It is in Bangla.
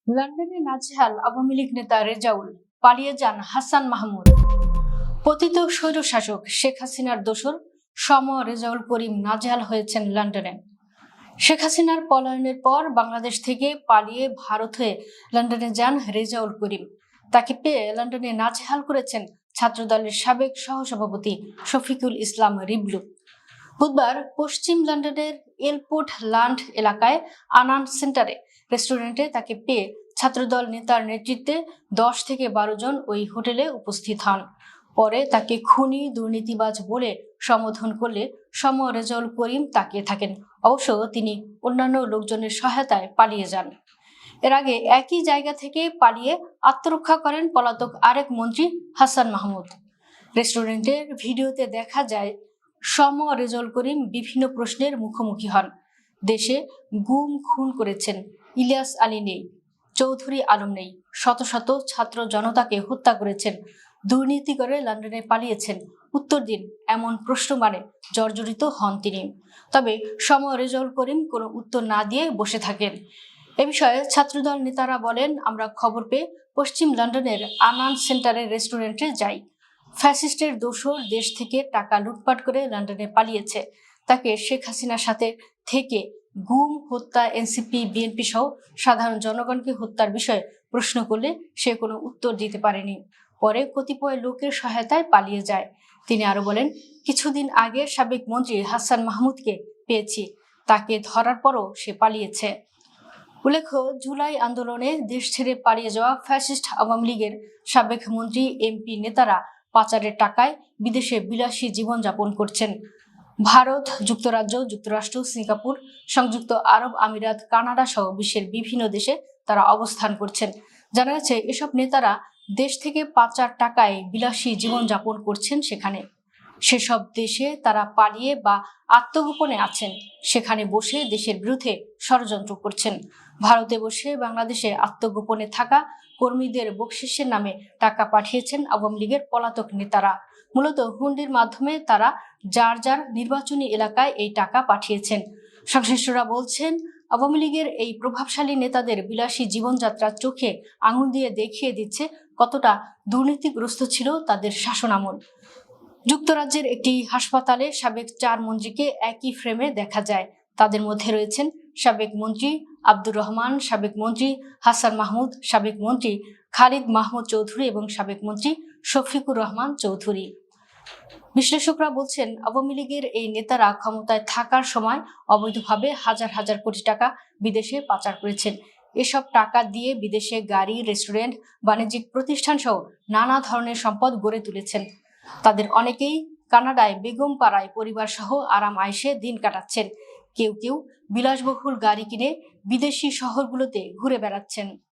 লন্ডনে নাজেহাল আওয়ামী লীগ নেতা রেজাউল, পালিয়ে যান হাসান মাহমুদ। পতিত স্বৈরশাসক শেখ হাসিনার দোসর রেজাউল করিম নাজেহাল হয়েছেন লন্ডনে। শেখ হাসিনার পলায়নের পর বাংলাদেশ থেকে পালিয়ে ভারত হয়ে লন্ডনে যান রেজাউল করিম। তাকে পেয়ে লন্ডনে নাজেহাল করেছেন ছাত্রদলের সাবেক সহসভাপতি শফিকুল ইসলাম রিবলু। বুধবার পশ্চিম লন্ডনের এলপোর্ট ল্যান্ড এলাকায় আনান সেন্টারে রেস্টুরেন্টে তাকে পেয়ে ছাত্রদল নেতার নেতৃত্বে 10 থেকে 12 জন ওই হোটেলে উপস্থিত হন। পরে তাকে খুনি, দুর্নীতিবাজ বলে সম্বোধন করলে রেজাউল করিম তাকিয়ে থাকেন। অবশ্য তিনি অন্যান্য লোকজনের সহায়তায় পালিয়ে যান। এর আগে একই জায়গা থেকে পালিয়ে আত্মরক্ষা করেন পলাতক আরেক মন্ত্রী হাসান মাহমুদ। রেস্টুরেন্টের ভিডিওতে দেখা যায় রেজাউল করিম বিভিন্ন প্রশ্নের মুখোমুখি হন। দেশে গুম খুন করেছেন, ইলিয়াস আলী নেই, চৌধুরী আলম নেই, শত শত ছাত্র জনতাকে হত্যা করেছেন, দুর্নীতি করে লন্ডনে পালিয়েছেন, উত্তর দিন, এমন প্রশ্ন মানে জর্জরিত হন তিনি। তবে রেজাউল করিম কোনো উত্তর না দিয়ে বসে থাকেন। এ বিষয়ে ছাত্রদল নেতারা বলেন, আমরা খবর পেয়ে পশ্চিম লন্ডনের আনান সেন্টারের রেস্টুরেন্টে যাই। ফ্যাসিস্টের দোসর দেশ থেকে টাকা লুটপাট করে লন্ডনে পালিয়েছে। তাকে শেখ হাসিনার সাথে থেকে গুম, হত্যা, এনসিপি, বিএনপি সহ সাধারণ জনগণকে হত্যার বিষয়ে প্রশ্ন করলে সে কোনো উত্তর দিতে পারেনি। পরে কতিপয় লোকের সহায়তায় পালিয়ে যায়। তিনি আরো বলেন, কিছুদিন আগে সাবেক মন্ত্রী হাসান মাহমুদকে পেয়েছি, তাকে ধরার পরও সে পালিয়েছে। উল্লেখ্য, জুলাই আন্দোলনে দেশ ছেড়ে পালিয়ে যাওয়া ফ্যাসিস্ট আওয়ামী লীগের সাবেক মন্ত্রী, এমপি নেতারা পাচারের টাকায় বিদেশে বিলাসী জীবনযাপন করছেন। ভারত, যুক্তরাজ্য, যুক্তরাষ্ট্র, সিঙ্গাপুর, সংযুক্ত আরব আমিরাত, কানাডা সহ বিশ্বের বিভিন্ন দেশে তারা অবস্থান করছেন। জানা গেছে, এসব নেতারা দেশ থেকে পাচার টাকায় বিলাসী জীবনযাপন করছেন সেখানে। সেসব দেশে তারা পালিয়ে বা আত্মগোপনে আছেন। সেখানে বসে দেশের বিরুদ্ধে ষড়যন্ত্র করছেন। ভারতে বসে বাংলাদেশে আত্মগোপনে থাকা কর্মীদের বকশিসের নামে টাকা পাঠিয়েছেন আওয়ামী লীগের পলাতক নেতারা। মূলত হুন্ডির মাধ্যমে তারা যার যার নির্বাচনী এলাকায় এই টাকা পাঠিয়েছেন। সংশ্লিষ্টরা বলছেন, আওয়ামী লীগের এই প্রভাবশালী নেতাদের বিলাসী জীবনযাত্রার চোখে আঙুল দিয়ে দেখিয়ে দিচ্ছে কতটা দুর্নীতিগ্রস্ত ছিল তাদের শাসনামল। যুক্তরাজ্যের একটি হাসপাতালে সাবেক 4 মন্ত্রীকে একই ফ্রেমে দেখা যায়। তাদের মধ্যে রয়েছেন সাবেক মন্ত্রী আব্দুর রহমান, সাবেক মন্ত্রী হাসান মাহমুদ, সাবেক মন্ত্রী খালিদ মাহমুদ চৌধুরী এবং সাবেক মন্ত্রী শফিকুর রহমান চৌধুরী। বিশ্লেষকরা বলছেন, আওয়ামী লীগের এই নেতারা ক্ষমতায় থাকার সময় অবৈধভাবে হাজার হাজার কোটি টাকা বিদেশে পাচার করেছেন। এসব টাকা দিয়ে বিদেশে গাড়ি, রেস্টুরেন্ট, বাণিজ্যিক প্রতিষ্ঠান সহ নানা ধরনের সম্পদ গড়ে তুলেছেন। তাদের অনেকেই কানাডায় বেগম পাড়ায় পরিবার সহ আরাম আয়েশে দিন কাটাচ্ছেন। কেউ কেউ বিলাসবহুল গাড়ি কিনে বিদেশি শহরগুলোতে ঘুরে বেড়াচ্ছেন।